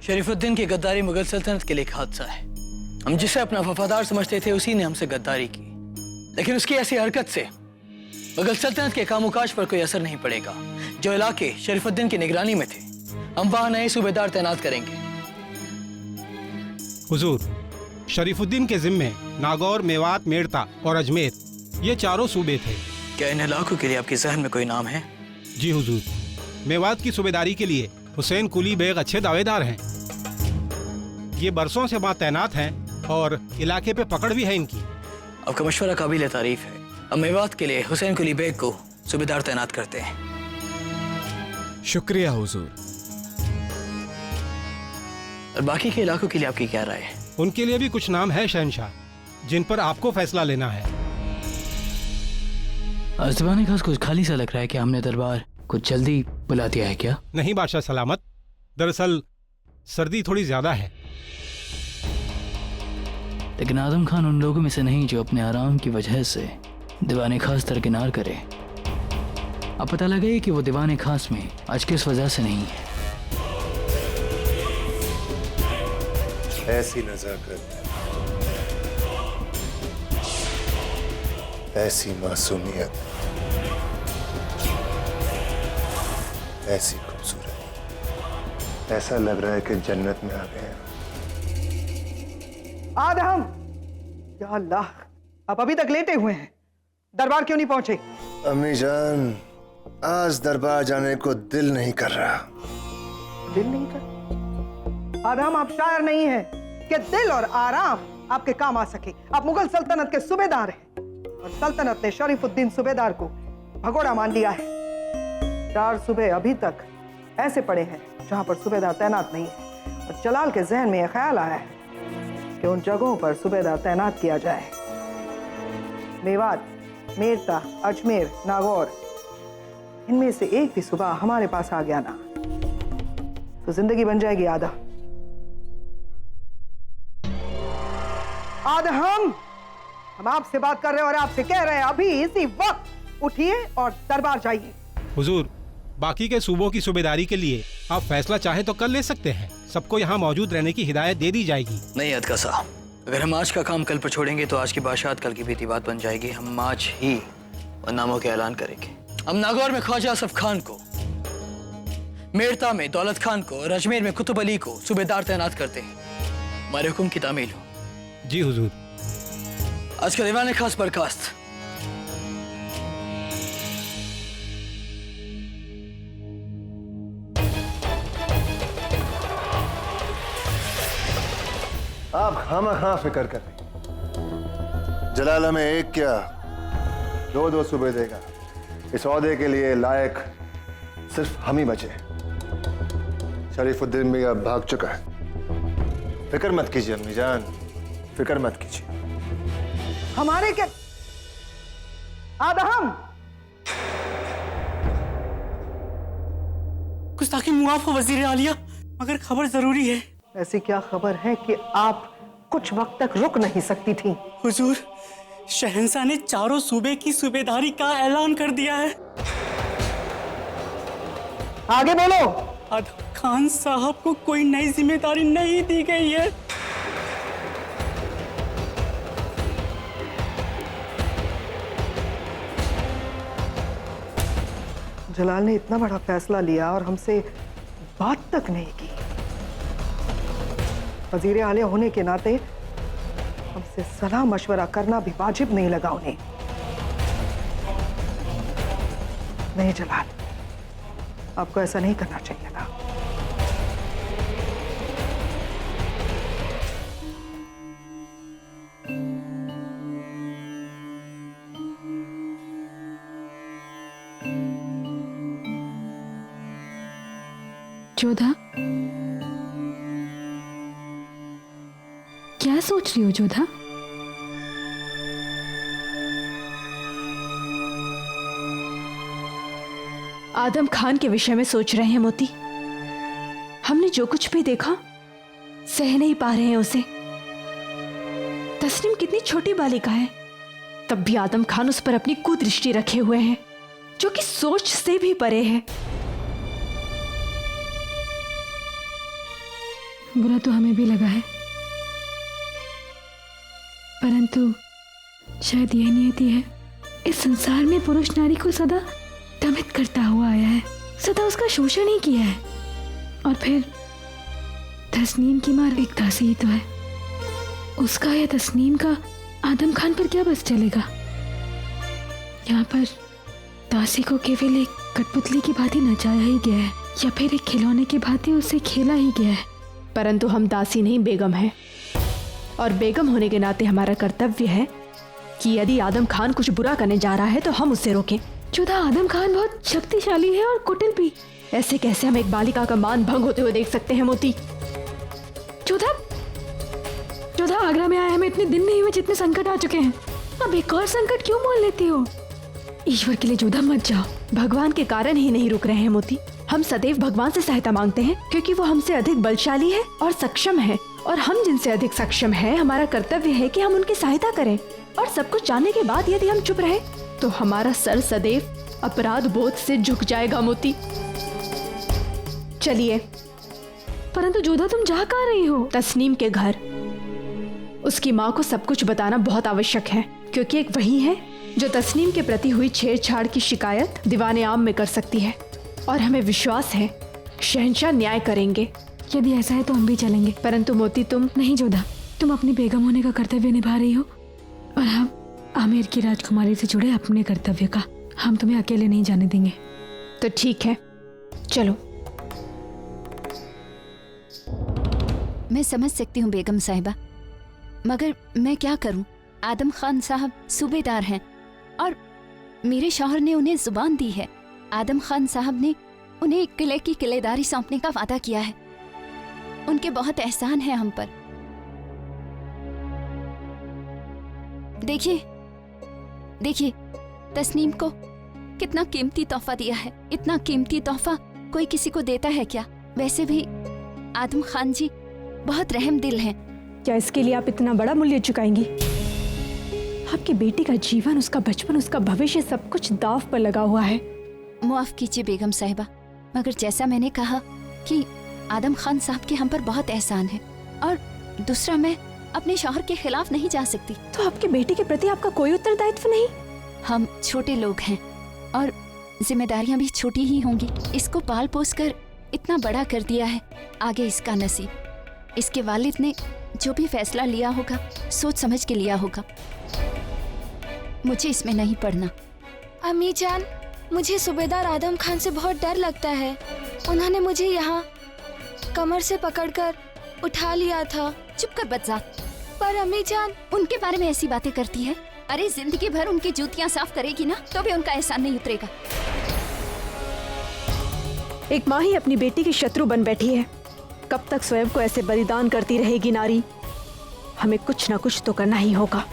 शरीफुद्दीन की गद्दारी मुगल सल्तनत के लिए एक हादसा है। हम जिसे अपना वफादार समझते थे उसी ने हमसे गद्दारी की, लेकिन उसकी ऐसी हरकत से मुगल सल्तनत के कामकाज पर कोई असर नहीं पड़ेगा। जो इलाके शरीफुद्दीन की निगरानी में थे, हम वहां नए सूबेदार तैनात करेंगे। हुजूर, शरीफुद्दीन के जिम्मे नागौर, मेवात, मेड़ता और अजमेर ये चारों सूबे थे। क्या इन इलाकों के लिए आपके जहन में कोई नाम है? जी हुजूर, मेवात की सूबेदारी के लिए हुसैन कुली बेग अच्छे दावेदार हैं। ये बरसों से वहाँ तैनात हैं और इलाके पे पकड़ भी है इनकी। आपका मशवरा काबिल तारीफ है। अब मेवात के लिए हुसैन कुली बेग को सूबेदार तैनात करते हैं। शुक्रिया हुजूर। और बाकी के इलाकों के लिए आपकी क्या राय है? उनके लिए भी कुछ नाम है शहनशाह, जिन पर आपको फैसला लेना है। ज़बान खास कुछ खाली सा लग रहा है कि हमने दरबार कुछ जल्दी बुला दिया है क्या? नहीं बादशाह सलामत, दरअसल सर्दी थोड़ी ज्यादा है। लेकिन आजम खान उन लोगों में से नहीं जो अपने आराम की वजह से दीवान खास दरकिनार करे। अब पता लगे कि वो दीवान खास में आज किस वजह से नहीं है। ऐसी नजाकत, ऐसी मासूमियत, ऐसी खूबसूरत, ऐसा लग रहा है कि जन्नत में आ गए हैं। आदम, या अल्लाह, आप अभी तक लेटे हुए हैं, दरबार क्यों नहीं पहुंचे? अम्मी जान, आज दरबार जाने को दिल नहीं कर रहा। दिल नहीं कर? आदम, आप शायर नहीं हैं कि दिल और आराम आपके काम आ सके। आप मुगल सल्तनत के सूबेदार हैं और सल्तनत ने शरीफुद्दीन सूबेदार को भगोड़ा मान लिया है। 4 सूबे अभी तक ऐसे पड़े हैं जहां पर सूबेदार तैनात नहीं है और जलाल के जहन में यह ख्याल आया है कि उन जगहों पर सूबेदार तैनात किया जाए। मेवात, मेड़ता, अजमेर, नागौर, इनमें से एक भी सूबा हमारे पास आ गया ना तो जिंदगी बन जाएगी आधा। हम आपसे बात कर रहे हैं और आपसे कह रहे हैं अभी इसी वक्त उठिए और दरबार जाइए। हुजूर, बाकी के सूबों की सूबेदारी के लिए आप फैसला चाहे तो कर ले सकते हैं। सबको यहाँ मौजूद रहने की हिदायत दे दी जाएगी। नहीं अदका साहब, अगर हम आज का काम कल पर छोड़ेंगे तो आज की बादशाहत कल की बीती बात बन जाएगी। हम आज ही नामों के ऐलान करेंगे। हम नागौर में ख्वाजा असफ खान को, मेड़ता में दौलत खान को और अजमेर में कुतुब अली को सूबेदार तैनात करते हैं। हमारे हुक्म की तामील हो। जी हुजूर। आज का दीवान खास बर्खास्त। आप खामखा फिक्र कर रहे। जलाल हमें एक क्या 2 सूबे देगा। इस औहदे के लिए लायक सिर्फ हम ही बचे। शरीफुद्दीन भी अब भाग चुका है। फिक्र मत कीजिए अम्मी जान, फिक्र मत कीजिए। हमारे क्या आदम, गुस्ताखी मुआफ हो वजीर आलिया, मगर खबर जरूरी है। ऐसी क्या खबर है कि आप कुछ वक्त तक रुक नहीं सकती थी? हुजूर, शहंशाह ने 4 सूबे की सूबेदारी का ऐलान कर दिया है। आगे बोलो। आदम खान साहब को कोई नई जिम्मेदारी नहीं दी गई है। जलाल ने इतना बड़ा फैसला लिया और हमसे बात तक नहीं की। वजीर आलिया होने के नाते हमसे सलाह मशवरा करना भी वाजिब नहीं लगा उन्हें। नहीं जलाल, आपको ऐसा नहीं करना चाहिए था। जोधा, क्या सोच रही हो जोधा? आदम खान के विषय में सोच रहे हैं मोती। हमने जो कुछ भी देखा सह नहीं पा रहे हैं उसे। तस्नीम कितनी छोटी बालिका है, तब भी आदम खान उस पर अपनी कुदृष्टि रखे हुए हैं, जो कि सोच से भी परे है। बुरा तो हमें भी लगा है, परंतु शायद यह नियति है। इस संसार में पुरुष नारी को सदा दमित करता हुआ आया है, सदा उसका शोषण ही किया है। और फिर तस्नीम की मां एक दासी ही तो है। उसका या तस्नीम का आदम खान पर क्या बस चलेगा? यहाँ पर दासी को केवल एक कठपुतली की भांति नचाया ही गया है, या फिर एक खिलौने की भांति उसे खेला ही गया है। परंतु हम दासी नहीं बेगम हैं, और बेगम होने के नाते हमारा कर्तव्य है कि यदि आदम खान कुछ बुरा करने जा रहा है तो हम उससे रोकें। जोधा, आदम खान बहुत शक्तिशाली है और कुटिल भी। ऐसे कैसे हम एक बालिका का मान भंग होते हुए देख सकते हैं मोती? जोधा, जोधा, आगरा में आए हमें इतने दिन नहीं हुए जितने संकट आ चुके हैं। अब एक और संकट क्यों मोल लेती हो? ईश्वर के लिए जोधा मत जाओ। भगवान के कारण ही नहीं रुक रहे हैं मोती। हम सदैव भगवान से सहायता मांगते हैं क्योंकि वो हमसे अधिक बलशाली है और सक्षम है, और हम जिनसे अधिक सक्षम है हमारा कर्तव्य है कि हम उनकी सहायता करें। और सब कुछ जानने के बाद यदि हम चुप रहे तो हमारा सर सदैव अपराध बोध से झुक जाएगा मोती। चलिए। परंतु जोधा, तुम जा कहाँ रही हो? तस्नीम के घर। उसकी माँ को सब कुछ बताना बहुत आवश्यक है, क्योंकि एक वही है जो तस्नीम के प्रति हुई छेड़छाड़ की शिकायत दीवाने आम में कर सकती है, और हमें विश्वास है शहंशाह न्याय करेंगे। यदि ऐसा है तो हम भी चलेंगे। परंतु मोती, तुम नहीं जोधा, तुम अपनी बेगम होने का कर्तव्य निभा रही हो, और हम आमेर की राजकुमारी से जुड़े अपने कर्तव्य का। हम तुम्हें अकेले नहीं जाने देंगे। तो ठीक है, चलो। मैं समझ सकती हूँ बेगम साहिबा, मगर मैं क्या करूँ? आदम खान साहब सूबेदार हैं और मेरे शौहर ने उन्हें जुबान दी है। आदम खान साहब ने उन्हें एक किले की किलेदारी सौंपने का वादा किया है। उनके बहुत एहसान है हम पर। देखिए देखिए, तस्नीम को कितना कीमती तोहफा दिया है। इतना कीमती तोहफा कोई किसी को देता है क्या? वैसे भी आदम खान जी बहुत रहम दिल हैं। क्या इसके लिए आप इतना बड़ा मूल्य चुकाएंगी? आपकी बेटी का जीवन, उसका बचपन, उसका भविष्य, सब कुछ दांव पर लगा हुआ है। माफ कीजिए बेगम साहिबा, मगर जैसा मैंने कहा कि आदम खान साहब के हम पर बहुत एहसान है, और दूसरा मैं अपने शौहर के खिलाफ नहीं जा सकती। तो आपकी बेटी के प्रति आपका कोई उत्तरदायित्व नहीं? हम छोटे लोग हैं और जिम्मेदारियां भी छोटी ही होंगी। इसको पाल पोस कर इतना बड़ा कर दिया है, आगे इसका नसीब। इसके वालिद ने जो भी फैसला लिया होगा सोच समझ के लिया होगा। मुझे इसमें नहीं पड़ना। अम्मी जान, मुझे सूबेदार आदम खान से बहुत डर लगता है। उन्होंने मुझे यहाँ कमर से पकड़कर उठा लिया था। चुप कर बदजात। पर अम्मी जान, उनके बारे में ऐसी बातें करती है? अरे जिंदगी भर उनकी जूतियां साफ करेगी ना, तो भी उनका एहसान नहीं उतरेगा। एक माँ ही अपनी बेटी की शत्रु बन बैठी है। कब तक स्वयं को ऐसे बलिदान करती रहेगी नारी? हमें कुछ ना कुछ तो करना ही होगा।